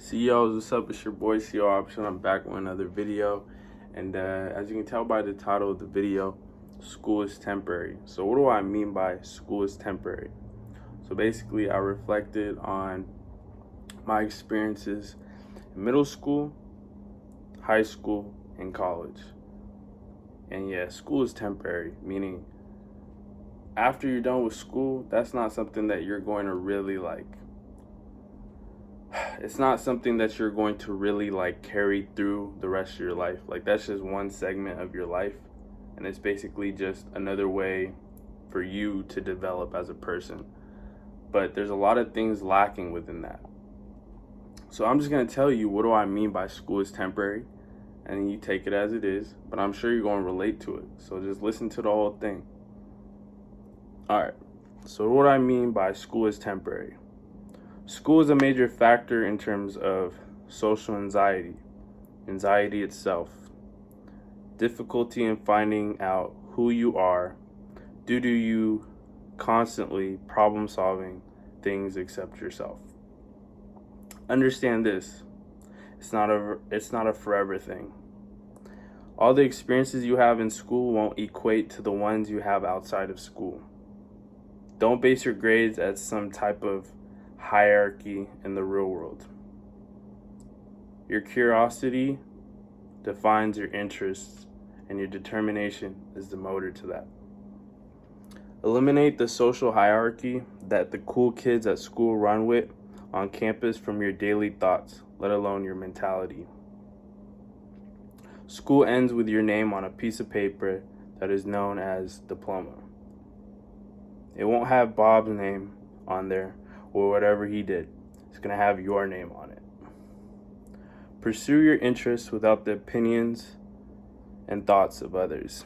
CEOs, what's up? It's your boy CEO Option. I'm back with another video, and as you can tell by the title of the video, school is temporary. So what do I mean by school is temporary? So basically, I reflected on my experiences in middle school, high school, and college. And yeah, school is temporary, meaning after you're done with school, that's not something that you're going to really it's not something that you're going to really carry through the rest of your life. That's just one segment of your life, and it's basically just another way for you to develop as a person. But there's a lot of things lacking within that. So I'm just going to tell you, what do I mean by school is temporary, and you take it as it is, but I'm sure you're going to relate to it. So just listen to the whole thing. All right. So what do I mean by school is temporary? School is a major factor in terms of social anxiety itself, difficulty in finding out who you are due to you constantly problem solving things except yourself. Understand this, it's not a forever thing. All the experiences you have in school won't equate to the ones you have outside of school. Don't base your grades as some type of hierarchy in the real world. Your curiosity defines your interests, and your determination is the motor to that. Eliminate the social hierarchy that the cool kids at school run with on campus from your daily thoughts, let alone your mentality. School ends with your name on a piece of paper that is known as diploma. It won't have Bob's name on there or whatever he did. It's going to have your name on it. Pursue your interests without the opinions and thoughts of others.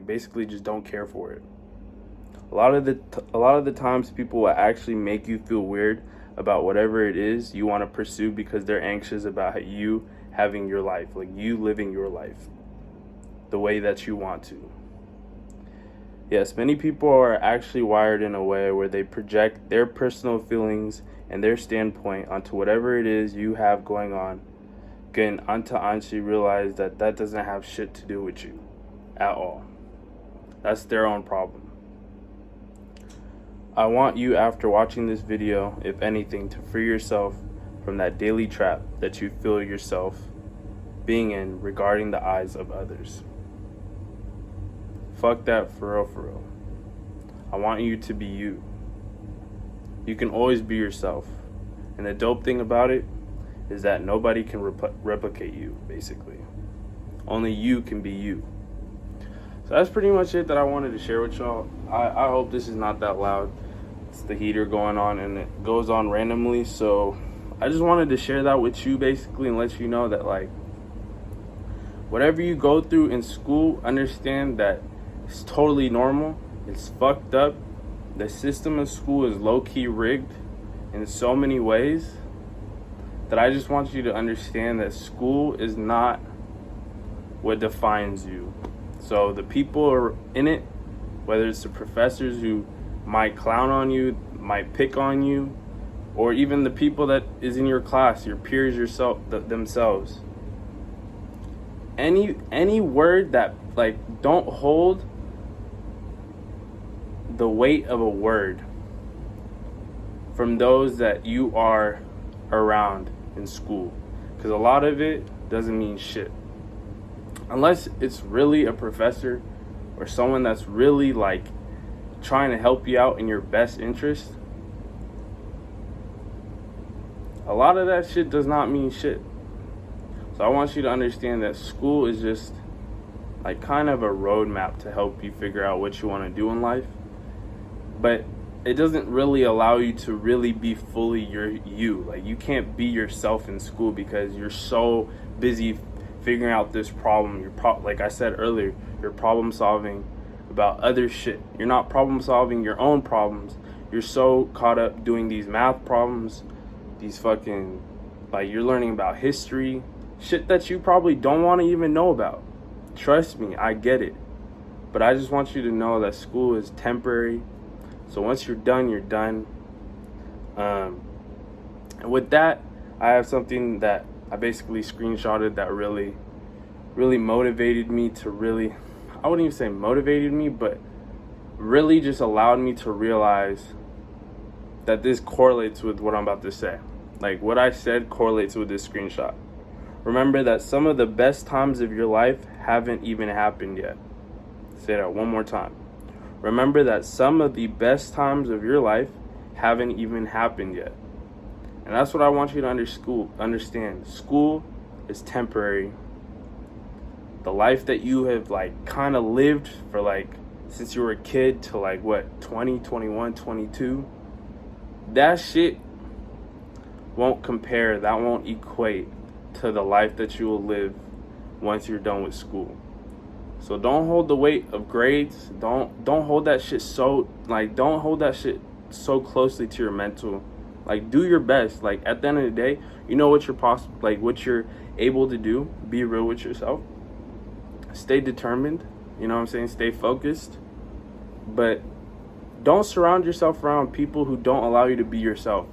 Basically just don't care for it. A lot of the times people will actually make you feel weird about whatever it is you want to pursue because they're anxious about you having your life, you living your life the way that you want to. Yes, many people are actually wired in a way where they project their personal feelings and their standpoint onto whatever it is you have going on, until you realize that doesn't have shit to do with you at all. That's their own problem. I want you, after watching this video, if anything, to free yourself from that daily trap that you feel yourself being in regarding the eyes of others. Fuck that, for real. I want you to be you. You can always be yourself. And the dope thing about it is that nobody can replicate you, basically. Only you can be you. So that's pretty much it that I wanted to share with y'all. I hope this is not that loud. It's the heater going on, and it goes on randomly. So I just wanted to share that with you, basically, and let you know that, whatever you go through in school, understand that it's totally normal. It's fucked up. The system of school is low-key rigged in so many ways that I just want you to understand that school is not what defines you. So the people are in it, whether it's the professors who might clown on you, might pick on you, or even the people that is in your class, your peers themselves. Any word that don't hold the weight of a word from those that you are around in school, because a lot of it doesn't mean shit unless it's really a professor or someone that's really trying to help you out in your best interest. A lot of that shit does not mean shit. So I want you to understand that school is just kind of a roadmap to help you figure out what you want to do in life. But it doesn't really allow you to really be fully you. You can't be yourself in school because you're so busy figuring out this problem. Like I said earlier, you're problem solving about other shit. You're not problem solving your own problems. You're so caught up doing these math problems, these fucking, you're learning about history, shit that you probably don't want to even know about. Trust me, I get it. But I just want you to know that school is temporary. So once you're done, you're done. And with that, I have something that I basically screenshotted that really motivated me to really, I wouldn't even say motivated me, but really just allowed me to realize that this correlates with what I'm about to say. Like what I said correlates with this screenshot. Remember that some of the best times of your life haven't even happened yet. Say that one more time. Remember that some of the best times of your life haven't even happened yet. And that's what I want you to understand. School is temporary. The life that you have like kind of lived for like since you were a kid to like what, 20, 21, 22, that shit won't compare, that won't equate to the life that you will live once you're done with school. So don't hold the weight of grades. Don't hold that shit don't hold that shit so closely to your mental. Like do your best. Like at the end of the day, you know what what you're able to do. Be real with yourself. Stay determined. You know what I'm saying? Stay focused. But don't surround yourself around people who don't allow you to be yourself.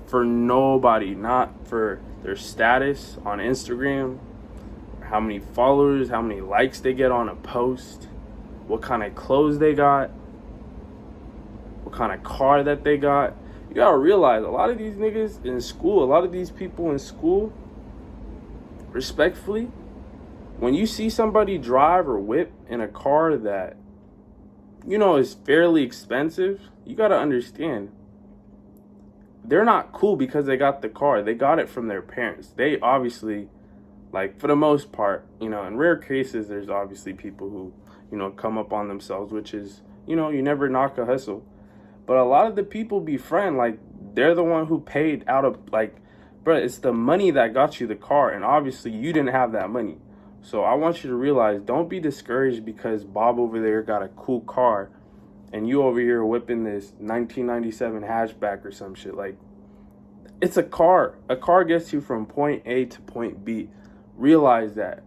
For nobody, not for their status on Instagram, how many followers, how many likes they get on a post, what kind of clothes they got, what kind of car that they got. You gotta realize a lot of these niggas in school, a lot of these people in school, respectfully, when you see somebody drive or whip in a car that, you know, is fairly expensive, you gotta understand, they're not cool because they got the car. They got it from their parents. They obviously, like, for the most part, you know, in rare cases, there's obviously people who, you know, come up on themselves, which is, you know, you never knock a hustle. But a lot of the people befriend, like, they're the one who paid out of, like, bro, it's the money that got you the car. And obviously, you didn't have that money. So I want you to realize, don't be discouraged because Bob over there got a cool car and you over here whipping this 1997 hatchback or some shit. Like, it's a car. A car gets you from point A to point B. Realize that.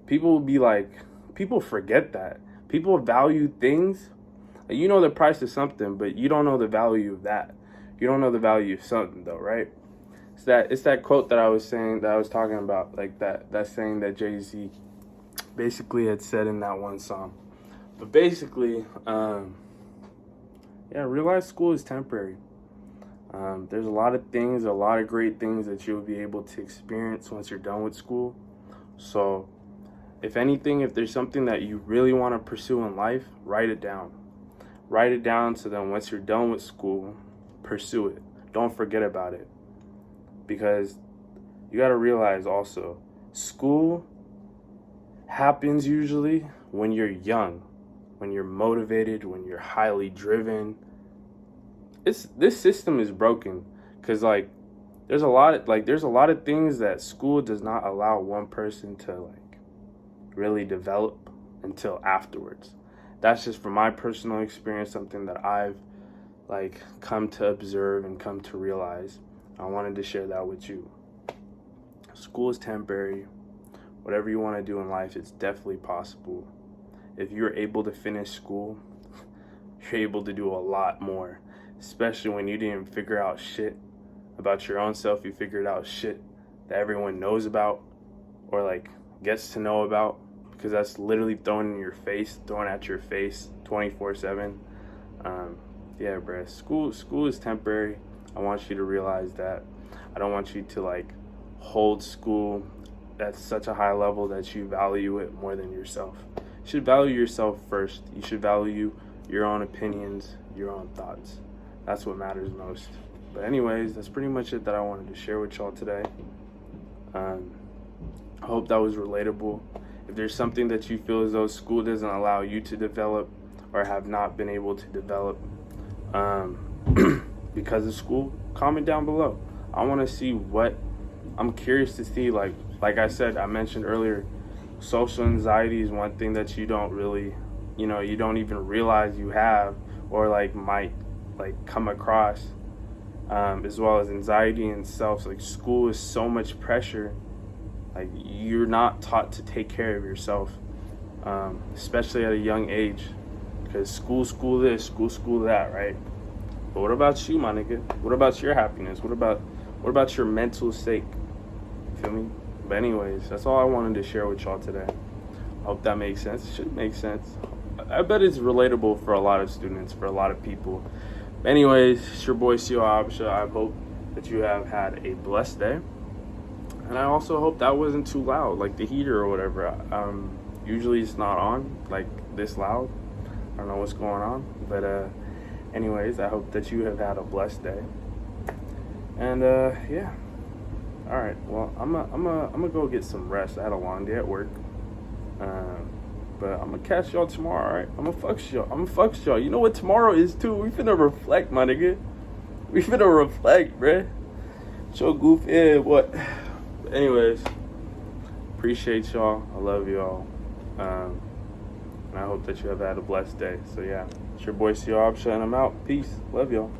People will be like, people forget that. People value things. You know the price of something, but you don't know the value of that. You don't know the value of something though, right? It's that quote that I was talking about, like that saying that Jay-Z basically had said in that one song. But basically, realize school is temporary. There's a lot of great things that you'll be able to experience once you're done with school. So if anything, if there's something that you really want to pursue in life, write it down. Write it down so then once you're done with school, pursue it. Don't forget about it. Because you got to realize also, school happens usually when you're young, when you're motivated, when you're highly driven. This system is broken because like there's a lot of things that school does not allow one person to like really develop until afterwards. That's just from my personal experience, something that I've like come to observe and come to realize. I wanted to share that with you. School is temporary. Whatever you want to do in life, it's definitely possible. If you're able to finish school, you're able to do a lot more. Especially when you didn't figure out shit about your own self. You figured out shit that everyone knows about or like gets to know about, because that's literally thrown at your face 24/7. Yeah, bruh. School is temporary. I want you to realize that. I don't want you to like hold school at such a high level that you value it more than yourself. You should value yourself first. You should value your own opinions, your own thoughts. That's what matters most. But anyways, that's pretty much it that I wanted to share with y'all today. I hope that was relatable. If there's something that you feel as though school doesn't allow you to develop or have not been able to develop because of school, comment down below. I want to see I'm curious to see, like I said, I mentioned earlier, social anxiety is one thing that you don't really, you don't even realize you have or like might like come across, as well as anxiety and self. Like school is so much pressure. Like you're not taught to take care of yourself, especially at a young age, because school this, school that, right? But what about you, my nigga? What about your happiness? What What about your mental state? Feel me? But anyways, that's all I wanted to share with y'all today. I hope that makes sense. It should make sense. I bet it's relatable for a lot of students, for a lot of people. Anyways, it's your boy Sio Absha. I hope that you have had a blessed day. And I also hope that wasn't too loud, like the heater or whatever. Usually it's not on, like this loud. I don't know what's going on. But anyways, I hope that you have had a blessed day. And yeah. All right. Well, I'm gonna go get some rest. I had a long day at work. But I'm gonna catch y'all tomorrow, all right? I'm gonna fuck y'all. You know what tomorrow is too? We finna reflect, my nigga. We finna reflect, bruh. Show goof, yeah, what? But anyways, appreciate y'all. I love y'all. And I hope that you have had a blessed day. So yeah, it's your boy Sio Absha, and I'm out. Peace. Love y'all.